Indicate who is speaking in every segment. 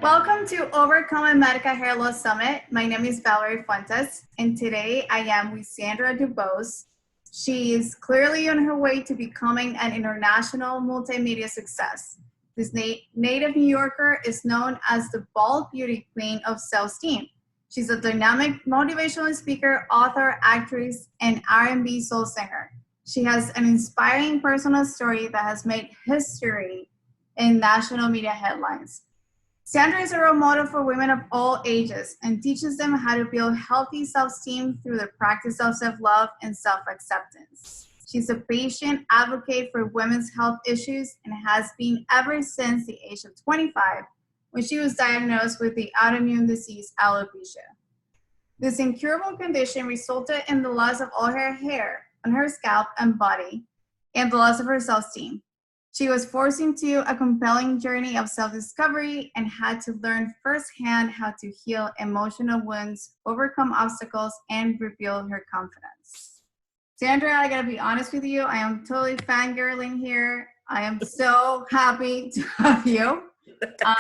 Speaker 1: Welcome to Overcome Medica Hair Loss Summit. My name is Valerie Fuentes, and today I am with Sandra Dubose. She is clearly on her way to becoming an international multimedia success. This native New Yorker is known as the bald beauty queen of self-esteem. She's a dynamic motivational speaker, author, actress, and R&B soul singer. She has an inspiring personal story that has made history in national media headlines. Sandra is a role model for women of all ages and teaches them how to build healthy self-esteem through the practice of self-love and self-acceptance. She's a patient advocate for women's health issues and has been ever since the age of 25, when she was diagnosed with the autoimmune disease alopecia. This incurable condition resulted in the loss of all her hair on her scalp and body and the loss of her self-esteem. She was forced into a compelling journey of self-discovery and had to learn firsthand how to heal emotional wounds, overcome obstacles, and rebuild her confidence. Sandra, I gotta be honest with you, I am totally fangirling here. I am so happy to have you. I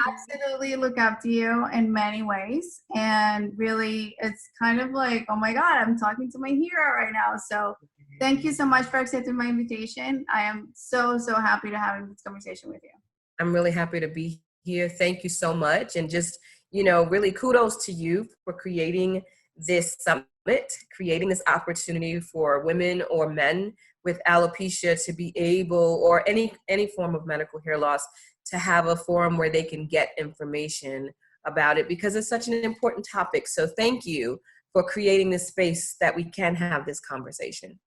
Speaker 1: absolutely look up to you in many ways, and really it's kind of like, oh my God, I'm talking to my hero right now. So thank you so much for accepting my invitation. I am so happy to have this conversation with you.
Speaker 2: I'm really happy to be here. Thank you so much. And just, really kudos to you for creating this summit, creating this opportunity for women or men with alopecia to be able, or any form of medical hair loss, to have a forum where they can get information about it, because it's such an important topic. So thank you for creating this space that we can have this conversation.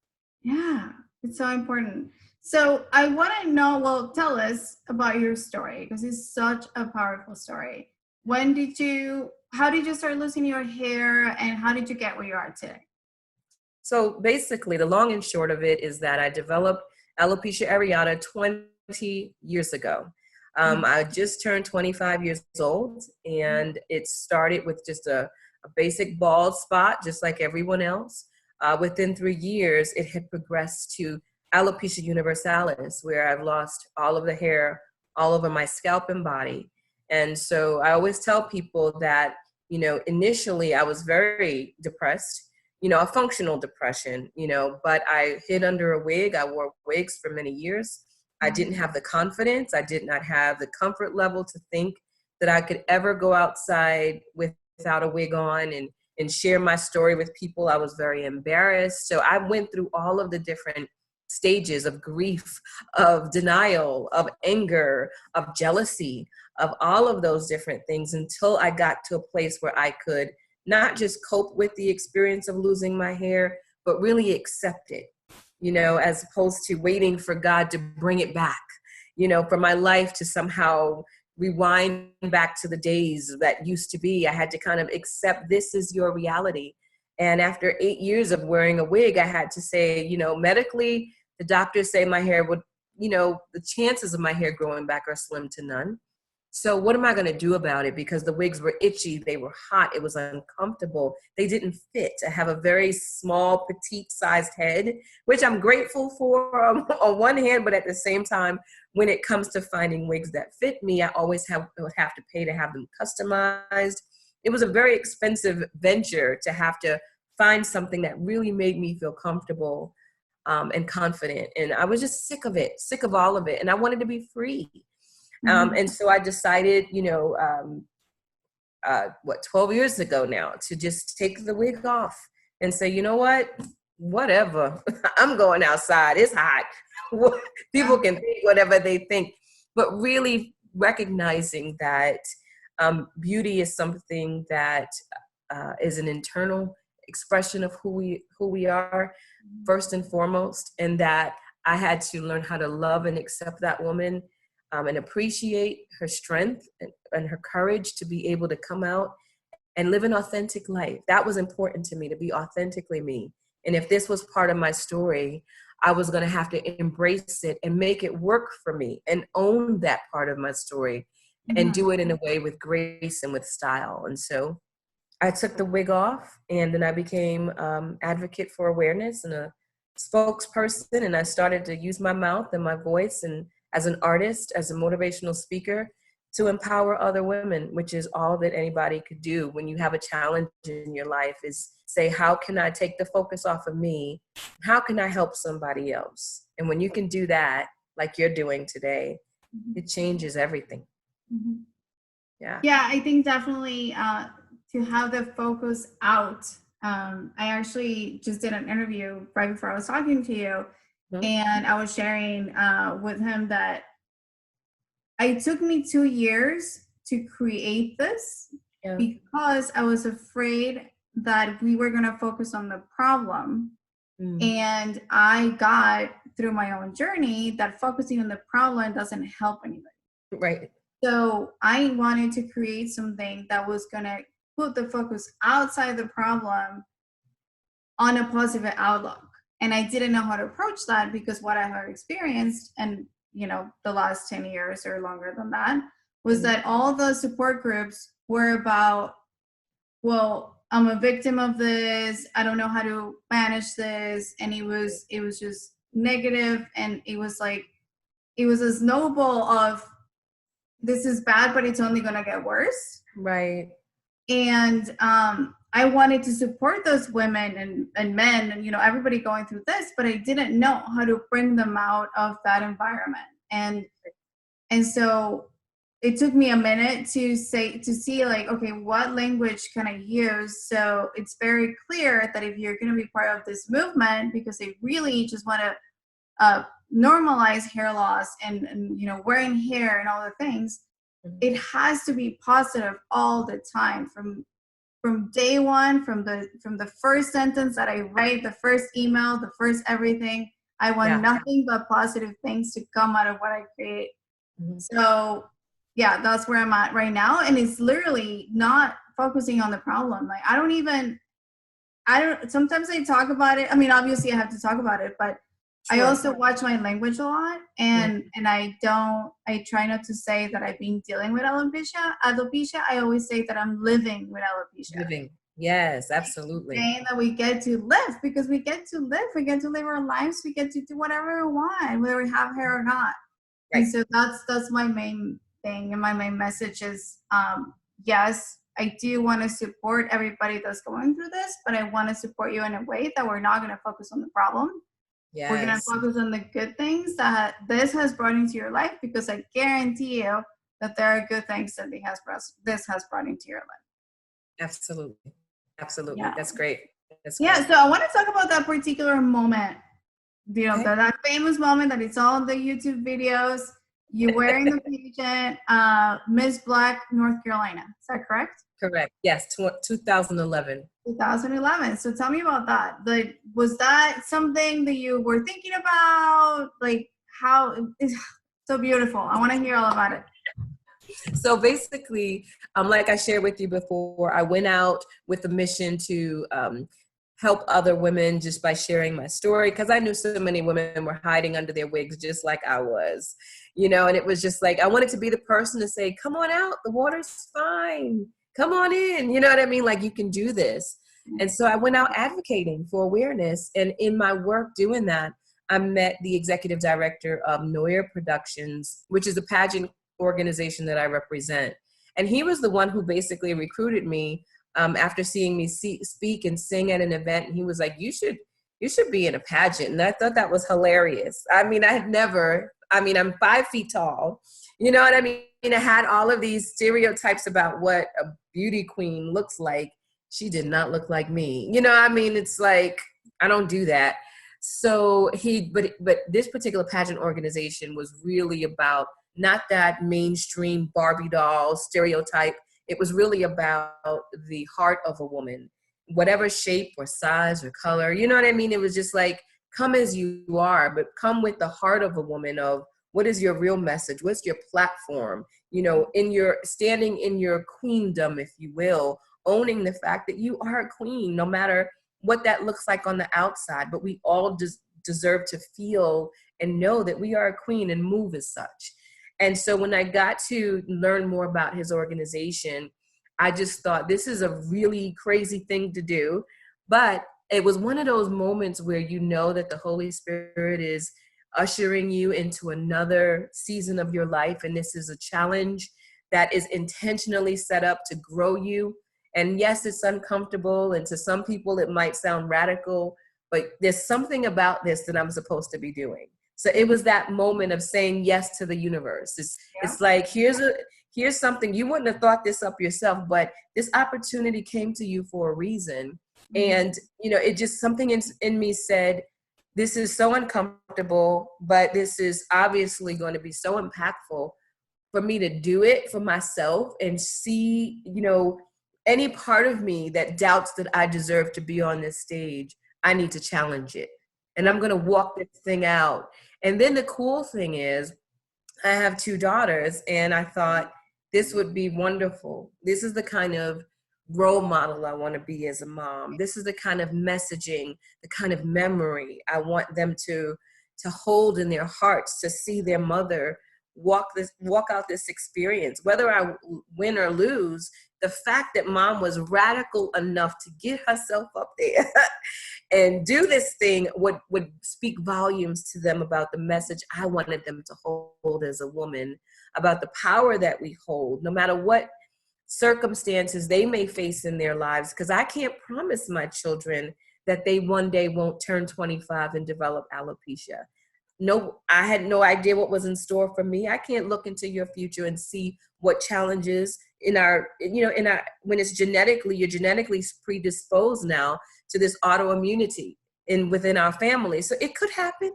Speaker 1: Yeah, it's so important. So I want to know, well, tell us about your story, because it's such a powerful story. How did you start losing your hair, and how did you get where you are today?
Speaker 2: So basically, the long and short of it is that I developed alopecia areata 20 years ago. I just turned 25 years old, and it started with just a basic bald spot, just like everyone else. Within 3 years, it had progressed to alopecia universalis, where I've lost all of the hair all over my scalp and body. And so I always tell people that, initially I was very depressed, a functional depression, but I hid under a wig. I wore wigs for many years. I didn't have the confidence. I did not have the comfort level to think that I could ever go outside without a wig on and share my story with people. I was very embarrassed. So I went through all of the different stages of grief, of denial, of anger, of jealousy, of all of those different things, until I got to a place where I could not just cope with the experience of losing my hair, but really accept it, as opposed to waiting for God to bring it back, for my life to somehow rewind back to the days that used to be. I had to kind of accept this is your reality. And after 8 years of wearing a wig, I had to say, medically, the doctors say my hair would, the chances of my hair growing back are slim to none. So what am I going to do about it? Because the wigs were itchy, they were hot, it was uncomfortable, they didn't fit. I have a very small, petite-sized head, which I'm grateful for on one hand, but at the same time, when it comes to finding wigs that fit me, I always would have to pay to have them customized. It was a very expensive venture to have to find something that really made me feel comfortable and confident. And I was just sick of it, sick of all of it, and I wanted to be free. And so I decided, 12 years ago now, to just take the wig off and say, you know what, whatever, I'm going outside. It's hot. People can think whatever they think, but really recognizing that beauty is something that is an internal expression of who we are, first and foremost, and that I had to learn how to love and accept that woman. And appreciate her strength and her courage to be able to come out and live an authentic life. That was important to me, to be authentically me. And if this was part of my story, I was going to have to embrace it and make it work for me and own that part of my story and do it in a way with grace and with style. And so I took the wig off, and then I became advocate for awareness and a spokesperson, and I started to use my mouth and my voice and as an artist, as a motivational speaker, to empower other women, which is all that anybody could do when you have a challenge in your life, is say, how can I take the focus off of me? How can I help somebody else? And when you can do that, like you're doing today, it changes everything.
Speaker 1: Mhm.
Speaker 2: Yeah.
Speaker 1: Yeah, I think definitely to have the focus out. I actually just did an interview right before I was talking to you,
Speaker 2: Mhm.
Speaker 1: and I was sharing with him that it took me 2 years to create this
Speaker 2: Yeah.
Speaker 1: because I was afraid that we were going to focus on the problem.
Speaker 2: Mm.
Speaker 1: And I got through my own journey that focusing on the problem doesn't help anybody.
Speaker 2: Right.
Speaker 1: So I wanted to create something that was going to put the focus outside the problem on a positive outlook. And I didn't know how to approach that because what I had experienced and the last 10 years or longer than that was that all the support groups were about, well, I'm a victim of this, I don't know how to manage this, and it was just negative, and it was like it was a snowball of this is bad but it's only going to get worse.
Speaker 2: Right.
Speaker 1: And I wanted to support those women and men and everybody going through this, but I didn't know how to bring them out of that environment. And so it took me a minute to see like, okay, what language can I use so it's very clear that if you're going to be part of this movement, because they really just want to normalize hair loss and wearing hair and all the things, it has to be positive all the time from day one, from the first sentence that I write, the first email, the first everything. I want nothing but positive things to come out of what I create. So yeah, that's where I'm at right now, and it's literally not focusing on the problem. Like I don't sometimes I talk about it. I mean, obviously I have to talk about it, but I also watch my language a lot, and I try not to say that I've been dealing with alopecia. I always say that I'm living with alopecia.
Speaker 2: Living. Yes, absolutely.
Speaker 1: Saying that we get to live, because we get to live our lives, we get to do whatever we want, whether we have hair or not. Right. And so that's my main thing, and my main message is, yes, I do want to support everybody that's going through this, but I want to support you in a way that we're not going to focus on the problem. Yes. We're going to focus on the good things that this has brought into your life, because I guarantee you that there are good things that this has brought into your life.
Speaker 2: Absolutely. Absolutely.
Speaker 1: Yeah.
Speaker 2: That's great. That's
Speaker 1: great.
Speaker 2: great.
Speaker 1: So I want to talk about that particular moment, that famous moment that it's all in the YouTube videos. You're wearing the pageant, Miss Black, North Carolina. Is that correct?
Speaker 2: Correct. Yes, 2011.
Speaker 1: 2011. So tell me about that. Like, was that something that you were thinking about? Like, how it's so beautiful. I want to hear all about it.
Speaker 2: So basically, like I shared with you before, I went out with a mission to help other women just by sharing my story, because I knew so many women were hiding under their wigs just like I was, and it was just like, I wanted to be the person to say, come on out, the water's fine, come on in, you know what I mean? Like, you can do this. And so I went out advocating for awareness, and in my work doing that, I met the executive director of Noir Productions, which is a pageant organization that I represent. And he was the one who basically recruited me after seeing me speak and sing at an event. And he was like, you should be in a pageant. And I thought that was hilarious. I mean, I'm 5 feet tall. You know what I mean? I had all of these stereotypes about what a beauty queen looks like. She did not look like me. It's like, I don't do that. So but this particular pageant organization was really about not that mainstream Barbie doll stereotype. It was really about the heart of a woman, whatever shape or size or color, you know what I mean? It was just like, come as you are, but come with the heart of a woman, of what is your real message? What's your platform? Standing in your queendom, if you will, owning the fact that you are a queen, no matter what that looks like on the outside, but we all deserve to feel and know that we are a queen and move as such. And so when I got to learn more about his organization, I just thought, this is a really crazy thing to do. But it was one of those moments where you know that the Holy Spirit is ushering you into another season of your life. And this is a challenge that is intentionally set up to grow you. And yes, it's uncomfortable, and to some people it might sound radical, but there's something about this that I'm supposed to be doing. So it was that moment of saying yes to the universe. It's like, here's something, you wouldn't have thought this up yourself, but this opportunity came to you for a reason. And, it just, something in me said, this is so uncomfortable, but this is obviously going to be so impactful for me to do it for myself and see, any part of me that doubts that I deserve to be on this stage. I need to challenge it. And I'm going to walk this thing out. And then the cool thing is, I have 2 daughters, and I thought this would be wonderful. This is the kind of role model I want to be as a mom. This is the kind of messaging, the kind of memory I want them to hold in their hearts, to see their mother walk out this experience. Whether I win or lose, the fact that mom was radical enough to get herself up there and do this thing would speak volumes to them about the message I wanted them to hold as a woman, about the power that we hold, no matter what circumstances they may face in their lives. Because I can't promise my children that they one day won't turn 25 and develop alopecia. No, I had no idea what was in store for me. I can't look into your future and see what challenges when it's you're genetically predisposed now to this autoimmunity within our family. So it could happen,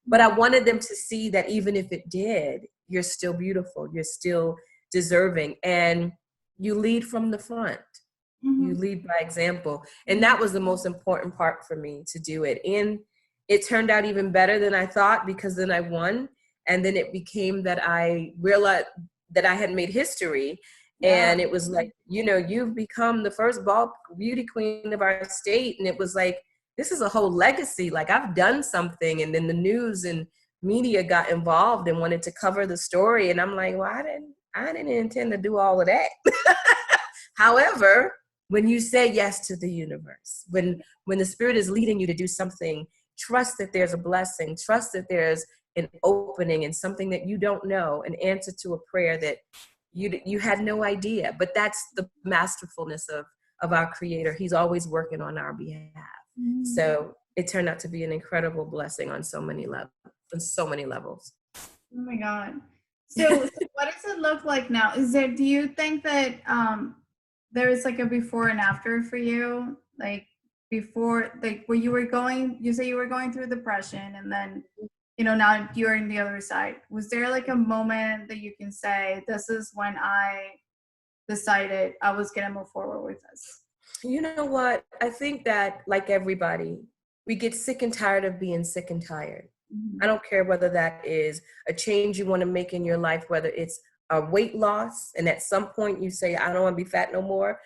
Speaker 2: but I wanted them to see that even if it did, you're still beautiful, you're still deserving, and you lead from the front. You lead by example. And that was the most important part for me, to do it. And it turned out even better than I thought, because then I won. And then it became that I realized that I had made history. And it was like, you've become the first bald beauty queen of our state. And it was like, this is a whole legacy. Like, I've done something. And then the news and media got involved and wanted to cover the story. And I'm like, well, I didn't intend to do all of that. However, when you say yes to the universe, when the spirit is leading you to do something, trust that there's a blessing, trust that there's an opening and something that you don't know, an answer to a prayer that you had no idea. But that's the masterfulness of our Creator. He's always working on our behalf. So it turned out to be an incredible blessing on so many levels.
Speaker 1: Oh my God. So what does it look like now? Do you think that there is like a before and after for you? Like, before, like, where you say you were going through depression, and then, now you're in the other side. Was there like a moment that you can say, this is when I decided I was going to move forward with this?
Speaker 2: You know what? I think that, like everybody, we get sick and tired of being sick and tired. I don't care whether that is a change you want to make in your life, whether it's a weight loss, and at some point you say, I don't want to be fat no more.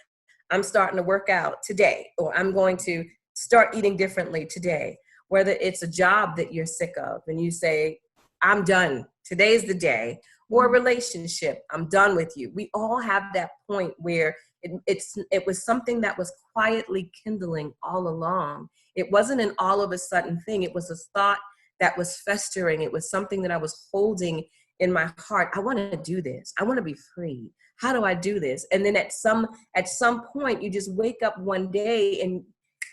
Speaker 2: I'm starting to work out today, or I'm going to start eating differently today. Whether it's a job that you're sick of and you say, I'm done, today's the day, or a relationship, I'm done with you. We all have that point where it was something that was quietly kindling all along. It wasn't an all of a sudden thing. It was a thought that was festering. It was something that I was holding in my heart. I want to do this. I want to be free. How do I do this? And then at some point, you just wake up one day and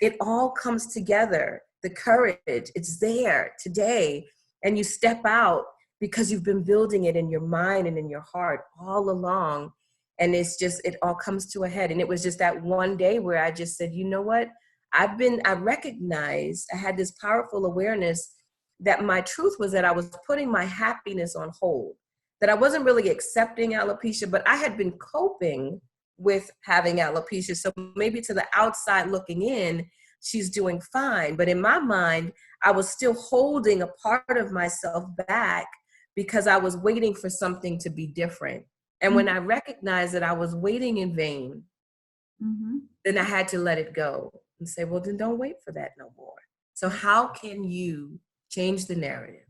Speaker 2: it all comes together. The courage, it's there today. And you step out because you've been building it in your mind and in your heart all along. And it all comes to a head. And it was just that one day where I just said, you know what? I recognized, I had this powerful awareness that my truth was that I was putting my happiness on hold, that I wasn't really accepting alopecia, but I had been coping with having alopecia. So maybe to the outside looking in, she's doing fine. But in my mind, I was still holding a part of myself back because I was waiting for something to be different. And when I recognized that I was waiting in vain, then I had to let it go and say, well, then don't wait for that no more. So how can you change the narrative?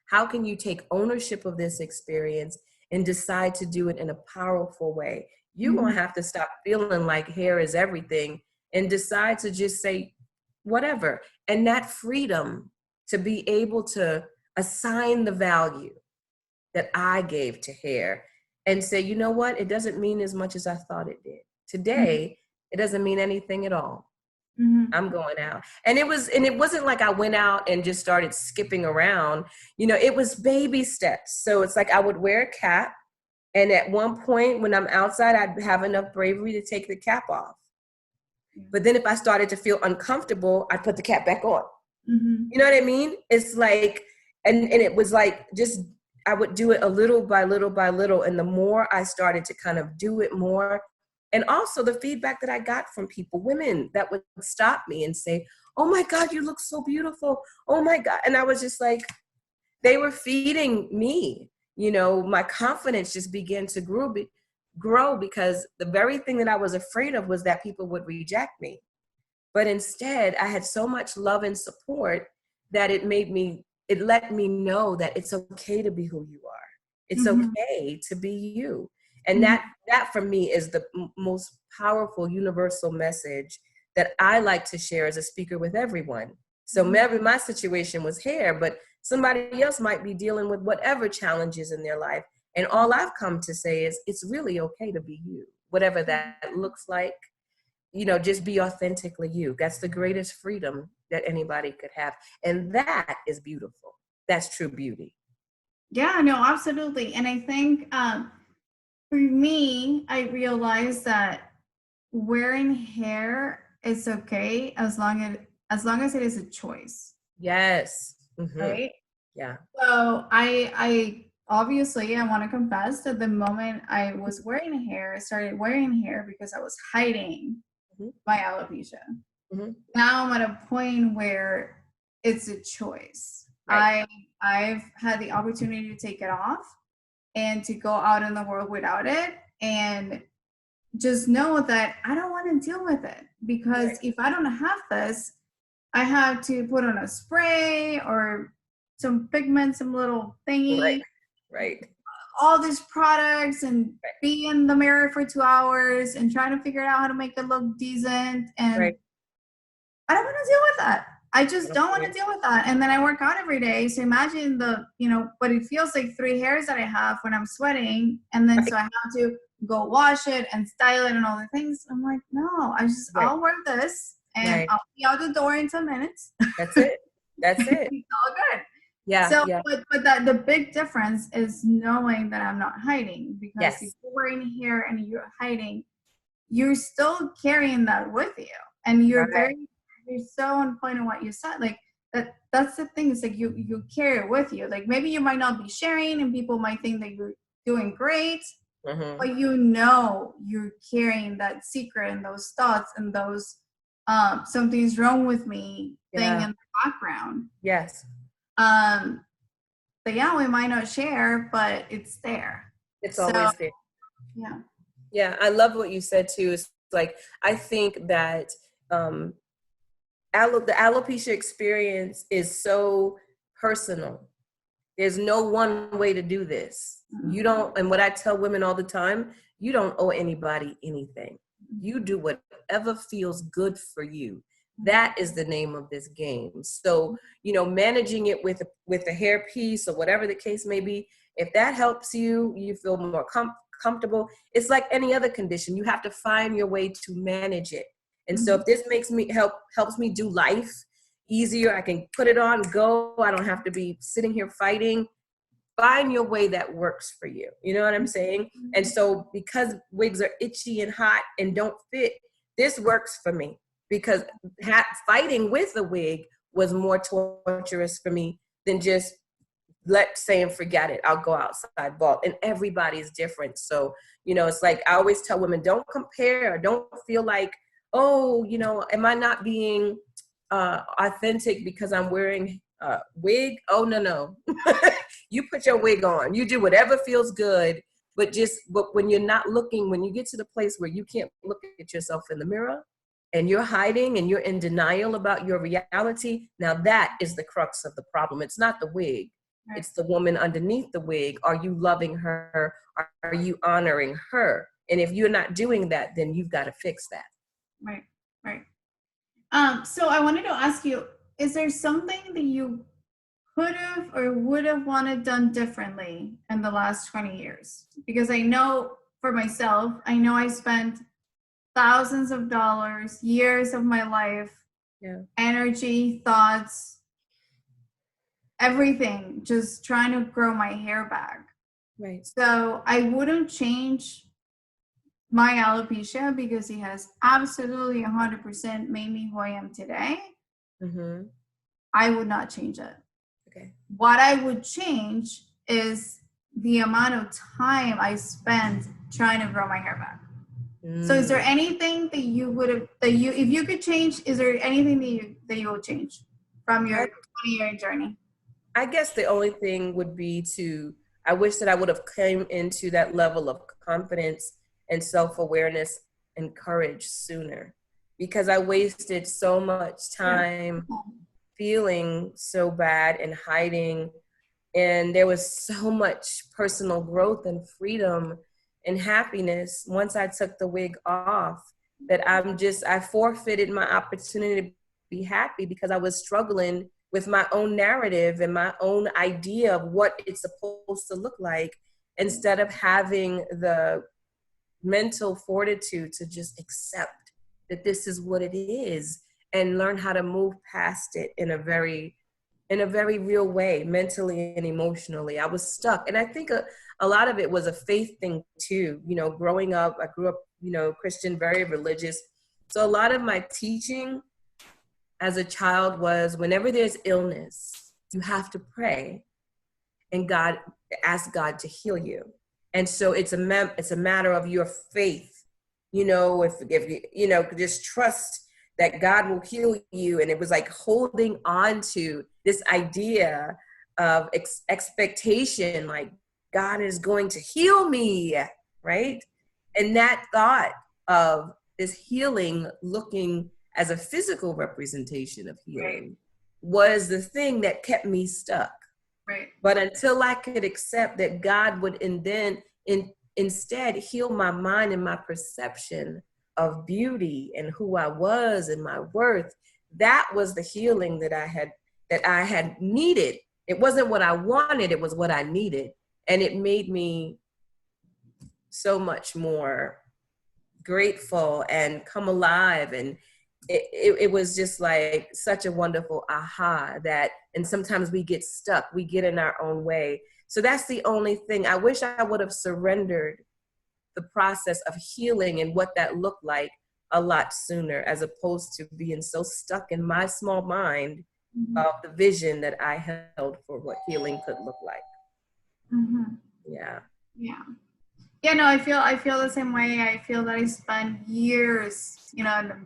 Speaker 2: How can you take ownership of this experience and decide to do it in a powerful way? You're going to have to stop feeling like hair is everything and decide to just say whatever. And that freedom to be able to assign the value that I gave to hair and say, you know what? It doesn't mean as much as I thought it did.
Speaker 1: Mhm.
Speaker 2: Today, it doesn't mean anything at all.
Speaker 1: Mhm.
Speaker 2: I'm going out. And it wasn't like I went out and just started skipping around. It was baby steps. So it's like I would wear a cap. And at one point when I'm outside, I'd have enough bravery to take the cap off. But then if I started to feel uncomfortable, I'd put the cap back on.
Speaker 1: Mhm.
Speaker 2: You know what I mean? It's like, and it was like, just, I would do it a little by little by little. And the more I started to kind of do it more, and also the feedback that I got from people, women that would stop me and say, oh my God, you look so beautiful. Oh my God. And I was just like, they were feeding me, my confidence just began to grow because the very thing that I was afraid of was that people would reject me. But instead, I had so much love and support that it let me know that it's okay to be who you are. It's
Speaker 1: Mhm.
Speaker 2: okay to be you. And
Speaker 1: Mhm.
Speaker 2: that for me is the most powerful universal message that I like to share as a speaker with everyone. So
Speaker 1: Mhm.
Speaker 2: maybe my situation was hair, but somebody else might be dealing with whatever challenges in their life. And all I've come to say is it's really okay to be you, whatever that looks like. Just be authentically you. That's the greatest freedom that anybody could have. And that is beautiful. That's true beauty.
Speaker 1: Yeah, no, absolutely. And I think for me, I realized that wearing hair is okay as long as it is a choice,
Speaker 2: Yes. Mm-hmm.
Speaker 1: right?
Speaker 2: Yeah.
Speaker 1: So I obviously I want to confess that the moment I was wearing hair, I started wearing hair because I was hiding
Speaker 2: Mm-hmm.
Speaker 1: my alopecia.
Speaker 2: Mm-hmm.
Speaker 1: Now I'm at a point where it's a choice.
Speaker 2: Right.
Speaker 1: I've had the opportunity to take it off and to go out in the world without it, and just know that I don't want to deal with it, because
Speaker 2: Right.
Speaker 1: if I don't have this, I have to put on a spray or some pigment, some little
Speaker 2: Right.
Speaker 1: thingy,
Speaker 2: Right.
Speaker 1: all these products, and
Speaker 2: Right.
Speaker 1: be in the mirror for 2 hours and trying to figure out how to make it look decent. And
Speaker 2: Right.
Speaker 1: I don't want to deal with that. I just don't want to
Speaker 2: Okay.
Speaker 1: deal with that. And then I work out every day. So imagine but it feels like 3 hairs that I have when I'm sweating. And then
Speaker 2: Right.
Speaker 1: so I have to go wash it and style it and all the things. I'm like, no,
Speaker 2: Right.
Speaker 1: I'll wear this and
Speaker 2: Right.
Speaker 1: I'll be out the door in 10 minutes.
Speaker 2: That's it. That's it.
Speaker 1: It's all good.
Speaker 2: Yeah.
Speaker 1: So,
Speaker 2: Yeah.
Speaker 1: but that the big difference is knowing that I'm not hiding, because if
Speaker 2: Yes.
Speaker 1: you're wearing hair and you're hiding, you're still carrying that with you, and
Speaker 2: Right.
Speaker 1: you're so on point on what you said. Like that's the thing. It's like you carry it with you. Like maybe you might not be sharing and people might think that you're doing great,
Speaker 2: Mm-hmm.
Speaker 1: but you're carrying that secret and those thoughts and those something's wrong with me thing
Speaker 2: Yeah.
Speaker 1: in the background.
Speaker 2: Yes.
Speaker 1: um but yeah, we might not share, but it's there.
Speaker 2: It's
Speaker 1: So
Speaker 2: always there.
Speaker 1: yeah.
Speaker 2: Yeah. I love what you said too. It's like, I think that, um, the alopecia experience is so personal. There's no one way to do this. You
Speaker 1: Mhm.
Speaker 2: don't, and what I tell women all the time, you don't owe anybody anything. You do whatever feels good for you. That is the name of this game. So, managing it with a hair piece or whatever the case may be, if that helps you, you feel more comfortable. It's like any other condition. You have to find your way to manage it. And so
Speaker 1: Mhm.
Speaker 2: if this helps me do life easier, I can put it on, go. I don't have to be sitting here fighting. Find your way that works for you. You know what I'm saying? And so because wigs are itchy and hot and don't fit, this works for me, because fighting with a wig was more torturous for me than just let's say and forget it. I'll go outside, ball. And everybody's different. So, it's like I always tell women, don't compare, don't feel like, oh, am I not being authentic because I'm wearing a wig? Oh, no. You put your wig on, you do whatever feels good, but when you're not looking, when you get to the place where you can't look at yourself in the mirror and you're hiding and you're in denial about your reality, now that is the crux of the problem. It's not the wig.
Speaker 1: Right.
Speaker 2: It's the woman underneath the wig. Are you loving her? Are you honoring her? And if you're not doing that, then you've got to fix that.
Speaker 1: Right. Right. So I wanted to ask you, is there something that you could have or would have wanted done differently in the last 20 years? Because I know for myself, I know I spent thousands of dollars, years of my life,
Speaker 2: Yeah.
Speaker 1: energy, thoughts, everything, just trying to grow my hair back.
Speaker 2: Right.
Speaker 1: So I wouldn't change my alopecia because it has absolutely 100% made me who I am today.
Speaker 2: Mm-hmm.
Speaker 1: I would not change it.
Speaker 2: Okay.
Speaker 1: What I would change is the amount of time I spent trying to grow my hair back. So is there anything that you would have, if you could change, is there anything that you will change from your 20-year journey?
Speaker 2: I guess the only thing would be I wish that I would have came into that level of confidence and self-awareness and courage sooner, because I wasted so much time feeling so bad and hiding. And there was so much personal growth and freedom and happiness once I took the wig off, that I forfeited my opportunity to be happy, because I was struggling with my own narrative and my own idea of what it's supposed to look like, instead of having the mental fortitude to just accept that this is what it is and learn how to move past it in a very real way, mentally and emotionally. I was stuck. And I think a lot of it was a faith thing too. You know, growing up, I grew up, Christian, very religious. So a lot of my teaching as a child was, whenever there's illness, you have to pray and ask God to heal you. And so it's a matter of your faith, if you just trust that God will heal you. And it was like holding on to this idea of expectation, like God is going to heal me, right? And that thought of this healing looking as a physical representation of healing was the thing that kept me stuck.
Speaker 1: Right.
Speaker 2: But until I could accept that God would instead heal my mind and my perception of beauty and who I was and my worth, that was the healing that I had needed. It wasn't what I wanted, it was what I needed. And it made me so much more grateful and come alive. And it was just like such a wonderful aha and sometimes we get stuck, we get in our own way. So that's the only thing. I wish I would have surrendered the process of healing and what that looked like a lot sooner, as opposed to being so stuck in my small mind of the vision that I held for what healing could look like.
Speaker 1: Mm-hmm.
Speaker 2: Yeah.
Speaker 1: Yeah, no, I feel the same way. I feel that I spent years,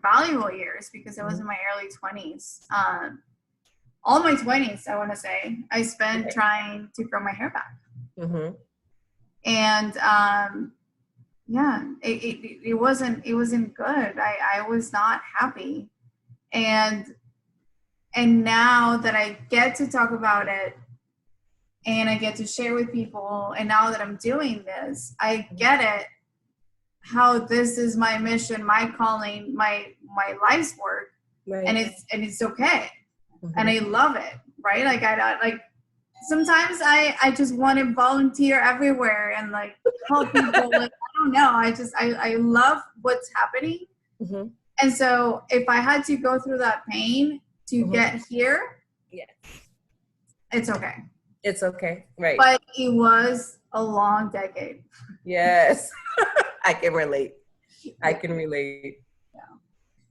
Speaker 1: valuable years, because it was in my early 20s. All my 20s, I want to say, I spent trying to grow my hair back.
Speaker 2: Mm-hmm.
Speaker 1: And it wasn't good. I was not happy. And now that I get to talk about it and I get to share with people, and now that I'm doing this, I get it, how this is my mission, my calling, my life's work.
Speaker 2: Right.
Speaker 1: And it's okay. And I love it, right? Like sometimes I just want to volunteer everywhere and like help people. Like, I don't know. I love what's happening.
Speaker 2: Mm-hmm.
Speaker 1: And so if I had to go through that pain to get here, it's okay.
Speaker 2: It's okay. Right.
Speaker 1: But it was a long decade.
Speaker 2: Yes. I can relate. Yeah.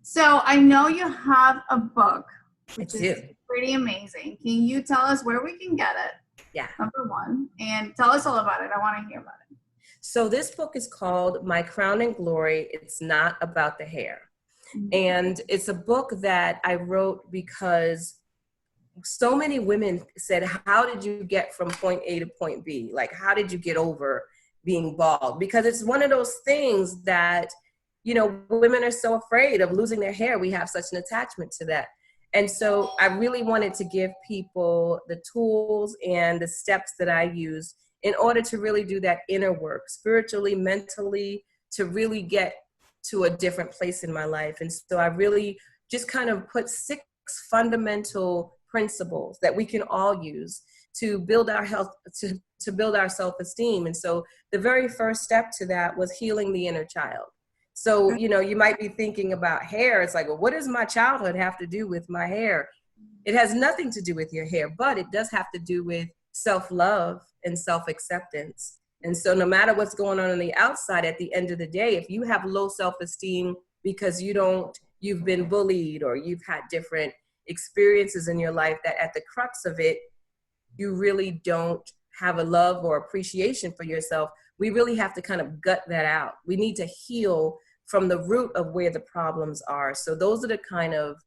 Speaker 1: So I know you have a book, which is
Speaker 2: do.
Speaker 1: pretty amazing. Can you tell us where we can get it?
Speaker 2: Yeah.
Speaker 1: Number one, and tell us all about it. I want to hear about it.
Speaker 2: So this book is called My Crown and Glory. It's Not About the Hair. Mm-hmm. And it's a book that I wrote because so many women said, how did you get from point A to point B? Like, how did you get over being bald? Because it's one of those things that, women are so afraid of losing their hair. We have such an attachment to that. And so I really wanted to give people the tools and the steps that I use in order to really do that inner work, spiritually, mentally, to really get to a different place in my life. And so I really just kind of put 6 fundamental principles that we can all use to build our health, to build our self-esteem. And so the very first step to that was healing the inner child. So, you know, you might be thinking about hair. It's like, well, what does my childhood have to do with my hair? It has nothing to do with your hair, but it does have to do with self-love and self-acceptance. And so no matter what's going on the outside, at the end of the day, if you have low self-esteem because you've been bullied or you've had different experiences in your life, that at the crux of it, you really don't have a love or appreciation for yourself, we really have to kind of gut that out. We need to heal from the root of where the problems are. So those are the kind of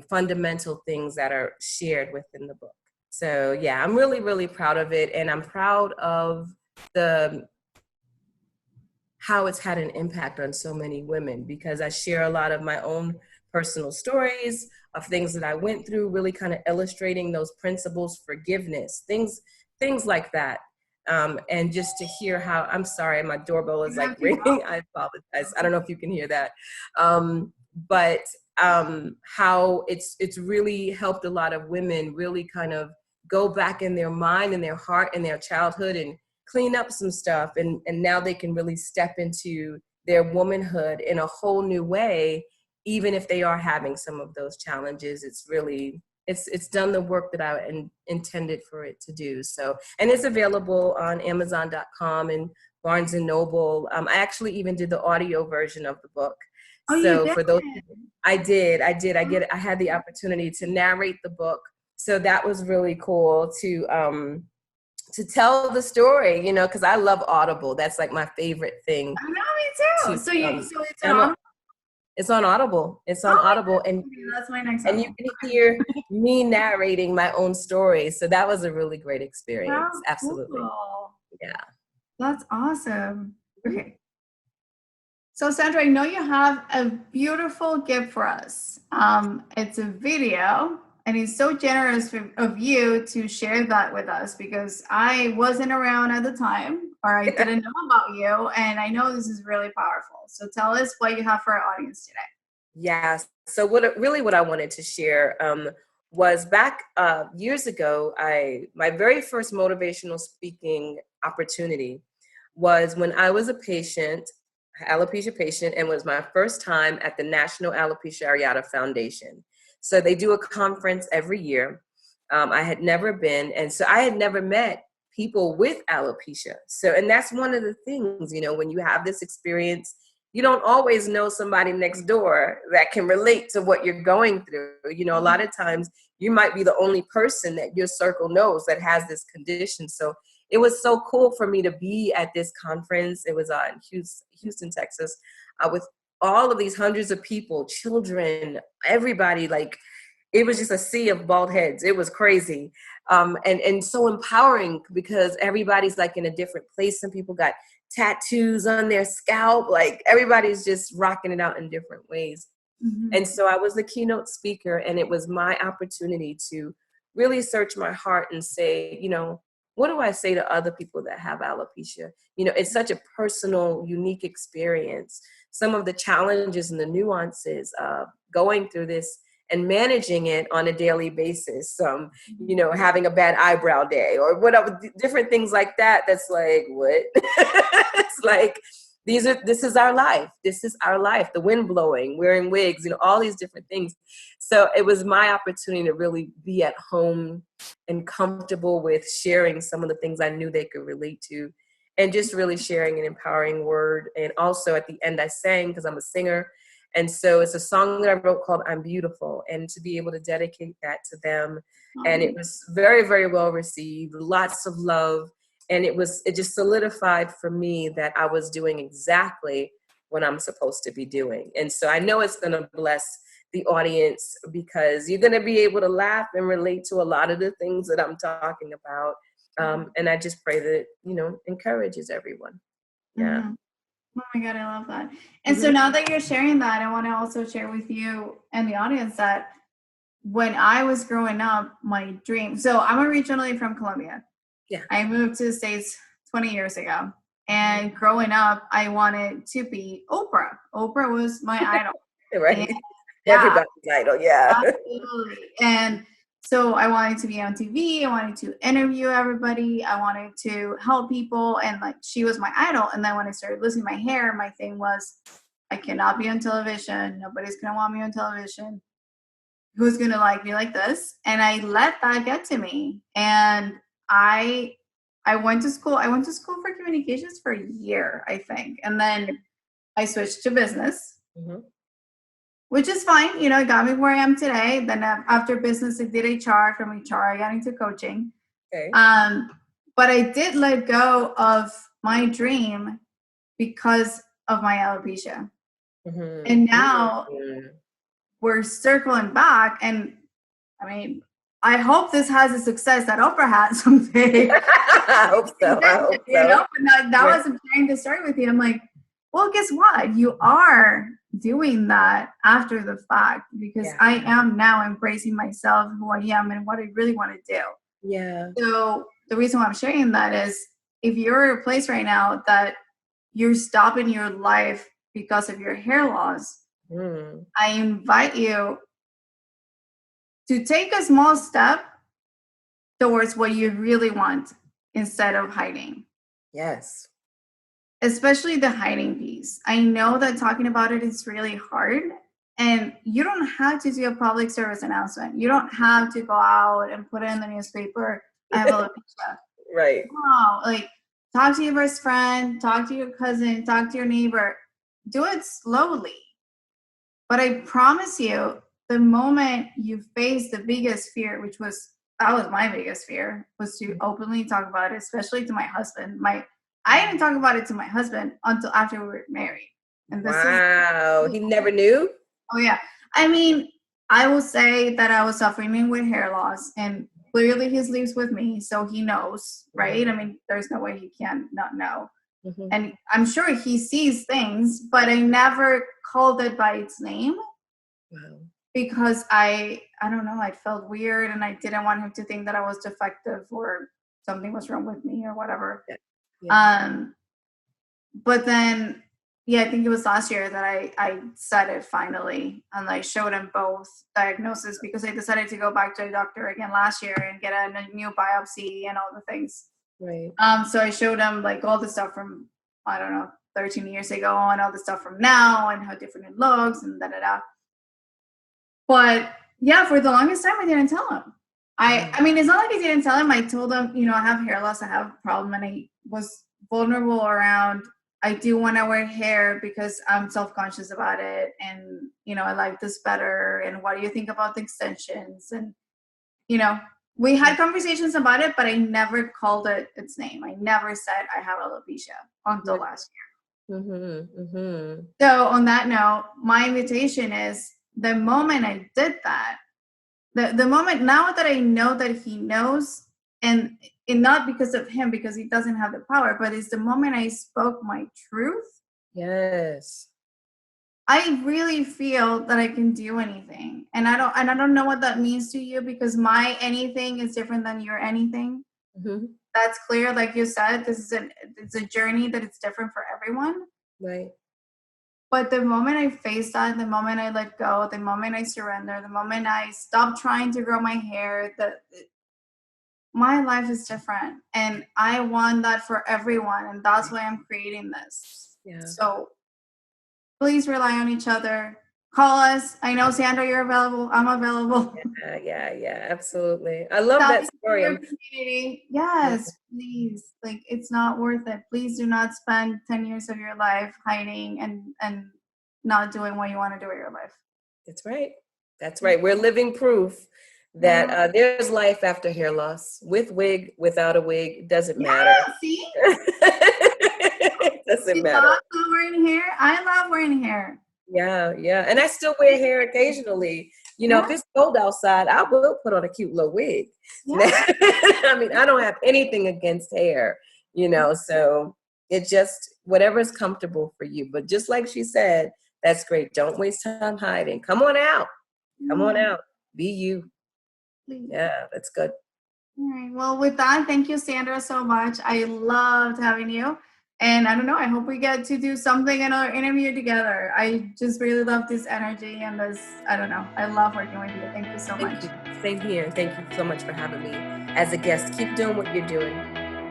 Speaker 2: fundamental things that are shared within the book. So yeah, I'm really, really proud of it. And I'm proud of how it's had an impact on so many women, because I share a lot of my own personal stories of things that I went through, really kind of illustrating those principles, forgiveness, things like that. And just to hear how, I'm sorry, my doorbell is like ringing. I apologize. I don't know if you can hear that. But how it's really helped a lot of women really kind of go back in their mind and their heart and their childhood and clean up some stuff. And now they can really step into their womanhood in a whole new way, even if they are having some of those challenges. It's really, it's done the work that I intended for it to do. So, and it's available on Amazon.com and Barnes and Noble. I actually even did the audio version of the book.
Speaker 1: Oh,
Speaker 2: so
Speaker 1: you did?
Speaker 2: For those, I had the opportunity to narrate the book. So that was really cool to tell the story, you know, because I love Audible. That's like my favorite thing.
Speaker 1: I know, me too. So it's on Audible?
Speaker 2: It's on Audible. It's on Audible. And
Speaker 1: that's my next
Speaker 2: and you can hear me narrating my own story. So that was a really great experience.
Speaker 1: Wow,
Speaker 2: Absolutely.
Speaker 1: cool.
Speaker 2: Yeah.
Speaker 1: That's awesome. Okay. So Sandra, I know you have a beautiful gift for us. It's a video, and it's so generous of you to share that with us, because I wasn't around at the time, or I didn't know about you, and I know this is really powerful. So tell us what you have for our audience today.
Speaker 2: Yeah. So what I wanted to share was back years ago, my very first motivational speaking opportunity was when I was a patient, alopecia patient, and was my first time at the National Alopecia Areata Foundation. So they do a conference every year. I had never been, and so I had never met people with alopecia. So, and that's one of the things, you know, when you have this experience, you don't always know somebody next door that can relate to what you're going through. You know, a lot of times you might be the only person that your circle knows that has this condition. So it was so cool for me to be at this conference. It was in Houston, Texas, with all of these hundreds of people, children, everybody. Like, it was just a sea of bald heads. It was crazy. And so empowering, because everybody's like in a different place. Some people got tattoos on their scalp. Like, everybody's just rocking it out in different ways. Mm-hmm. And so I was the keynote speaker, and it was my opportunity to really search my heart and say, you know, what do I say to other people that have alopecia? You know, it's such a personal, unique experience. Some of the challenges and the nuances of going through this and managing it on a daily basis, you know, having a bad eyebrow day or whatever, different things like that. That's like, what? It's like, this is our life. This is our life. The wind blowing, wearing wigs, you know, all these different things. So it was my opportunity to really be at home and comfortable with sharing some of the things I knew they could relate to, and just really sharing an empowering word. And also at the end I sang, because I'm a singer. And so it's a song that I wrote called I'm Beautiful, and to be able to dedicate that to them. And it was very, very well received, lots of love. And it just solidified for me that I was doing exactly what I'm supposed to be doing. And so I know it's going to bless the audience, because you're going to be able to laugh and relate to a lot of the things that I'm talking about. And I just pray that, you know, encourages everyone. Yeah.
Speaker 1: Mm-hmm. Oh my God, I love that. And so now that you're sharing that, I want to also share with you and the audience that when I was growing up, my dream, so I'm originally from Colombia.
Speaker 2: Yeah.
Speaker 1: I moved to the States 20 years ago. And growing up, I wanted to be Oprah. Oprah was my idol.
Speaker 2: Right.
Speaker 1: And,
Speaker 2: everybody's idol. Yeah.
Speaker 1: Absolutely. And So I wanted to be on TV. I wanted to interview everybody. I wanted to help people. And like, she was my idol. And then when I started losing my hair, my thing was, I cannot be on television. Nobody's going to want me on television. Who's going to like me like this? And I let that get to me. And I went to school. I went to school for communications for a year, I think. And then I switched to business, which is fine. You know, it got me where I am today. Then after business, I did HR. From HR, I got into coaching.
Speaker 2: Okay.
Speaker 1: But I did let go of my dream because of my alopecia. And now we're circling back. And I mean, I hope this has a success that Oprah had someday.
Speaker 2: I hope so.
Speaker 1: You know, but that was sharing the story with you. I'm like, well, guess what? You are doing that after the fact, because I am now embracing myself, who I am, and what I really want to do.
Speaker 2: Yeah.
Speaker 1: So the reason why I'm sharing that is, if you're at a place right now that you're stopping your life because of your hair loss, I invite you to take a small step towards what you really want instead of hiding.
Speaker 2: Yes.
Speaker 1: Especially the hiding piece. I know that talking about it is really hard, and you don't have to do a public service announcement. You don't have to go out and put it in the newspaper. I have alopecia.
Speaker 2: Right.
Speaker 1: Wow. Like, talk to your best friend, talk to your cousin, talk to your neighbor. Do it slowly. But I promise you, the moment you face the biggest fear, that was my biggest fear, was to openly talk about it, especially to my husband. I didn't talk about it to my husband until after we were married. And
Speaker 2: he never knew?
Speaker 1: Oh, yeah. I mean, I will say that I was suffering with hair loss, and clearly he sleeps with me, so he knows, right? I mean, there's no way he can not know. And I'm sure he sees things, but I never called it by its name. Because I don't know, I felt weird, and I didn't want him to think that I was defective or something was wrong with me or whatever. But then, I think it was last year that I said it finally, and I showed him both diagnoses, because I decided to go back to a doctor again last year and get a new biopsy and all the things.
Speaker 2: Right.
Speaker 1: So I showed him like all the stuff from, I don't know, 13 years ago, and all the stuff from now, and how different it looks, and da-da-da. But yeah, for the longest time, I didn't tell him. I mean, it's not like I didn't tell him. I told him, you know, I have hair loss, I have a problem, and I was vulnerable around, I do want to wear hair because I'm self-conscious about it, and, you know, I like this better, and what do you think about the extensions? And, you know, we had conversations about it, but I never called it its name. I never said I have alopecia until last year. So on that note, my invitation is, the moment I did that, the moment, now that I know that he knows, and not because of him, because he doesn't have the power, but it's the moment I spoke my truth.
Speaker 2: Yes.
Speaker 1: I really feel that I can do anything. And I don't know what that means to you, because my anything is different than your anything. That's clear. Like you said, it's a journey that it's different for everyone.
Speaker 2: Right.
Speaker 1: But the moment I face that, the moment I let go, the moment I surrender, the moment I stop trying to grow my hair, my life is different. And I want that for everyone. And that's why I'm creating this. Yeah. So please rely on each other. Call us. I know, Sandra, you're available. I'm available.
Speaker 2: Yeah, absolutely. I love that story.
Speaker 1: Community. Yes, please. Like, it's not worth it. Please do not spend 10 years of your life hiding and not doing what you want to do with your life.
Speaker 2: That's right. That's right. We're living proof that there's life after hair loss. With wig, without a wig, doesn't matter.
Speaker 1: See?
Speaker 2: It doesn't matter.
Speaker 1: Love wearing hair. I love wearing hair.
Speaker 2: Yeah. And I still wear hair occasionally. You know, if it's cold outside, I will put on a cute little wig. I mean, I don't have anything against hair, you know, so it just, whatever's comfortable for you. But just like she said, that's great. Don't waste time hiding. Come on out. Come on out. Be you. Please. Yeah, that's good.
Speaker 1: All right. Well, with that, thank you, Sandra, so much. I loved having you. And I don't know, I hope we get to do something, another interview together. I just really love this energy and this, I don't know, I love working with you. Thank you so much.
Speaker 2: Thank you. Same here. Thank you so much for having me as a guest. Keep doing what you're doing.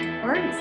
Speaker 1: Of course.